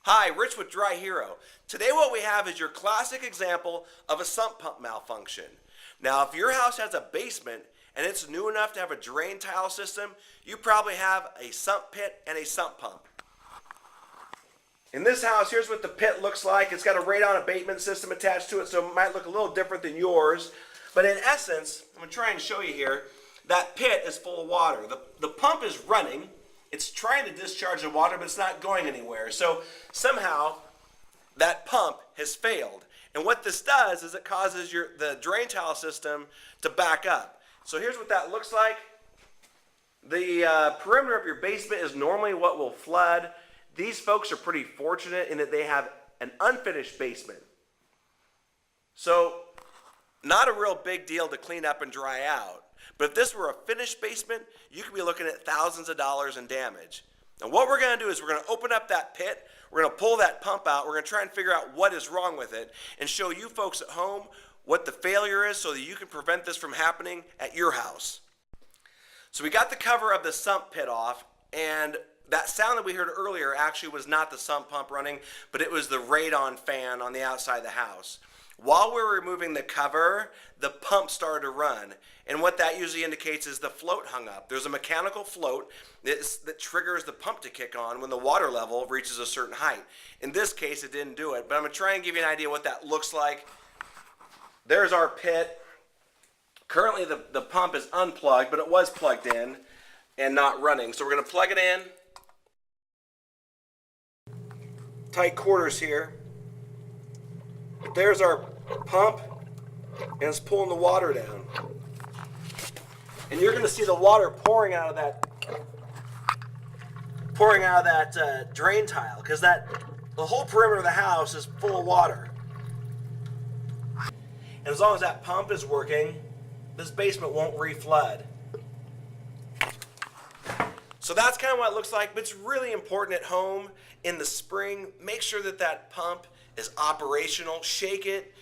Hi, Rich with DryHero. Today what we have is your classic example of a sump pump malfunction. Now if your house has a basement and it's new enough to have a drain tile system, you probably have a sump pit and a sump pump. In this house, here's what the pit looks like. It's got a radon abatement system attached to it, so it might look a little different than yours. But in essence, I'm going to try and show you here, that pit is full of water. The pump is running. It's trying to discharge the water, but it's not going anywhere. So somehow that pump has failed. And what this does is it causes the drain tile system to back up. So here's what that looks like. The perimeter of your basement is normally what will flood. These folks are pretty fortunate in that they have an unfinished basement. So not a real big deal to clean up and dry out. But if this were a finished basement, you could be looking at thousands of dollars in damage. And what we're going to do is we're going to open up that pit, we're going to pull that pump out, we're going to try and figure out what is wrong with it and show you folks at home what the failure is so that you can prevent this from happening at your house. So we got the cover of the sump pit off, and that sound that we heard earlier actually was not the sump pump running, but it was the radon fan on the outside of the house. While we were removing the cover, the pump started to run. And what that usually indicates is the float hung up. There's a mechanical float that triggers the pump to kick on when the water level reaches a certain height. In this case, it didn't do it, but I'm going to try and give you an idea what that looks like. There's our pit. Currently, the pump is unplugged, but it was plugged in and not running. So we're going to plug it in. Tight quarters here. There's our pump, and it's pulling the water down. And you're going to see the water pouring out of that drain tile, because the whole perimeter of the house is full of water. And as long as that pump is working, this basement won't reflood. So that's kind of what it looks like, but it's really important at home in the spring. Make sure that pump is operational. Shake it,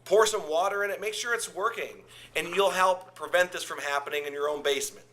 pour some water in it, make sure it's working, and you'll help prevent this from happening in your own basement.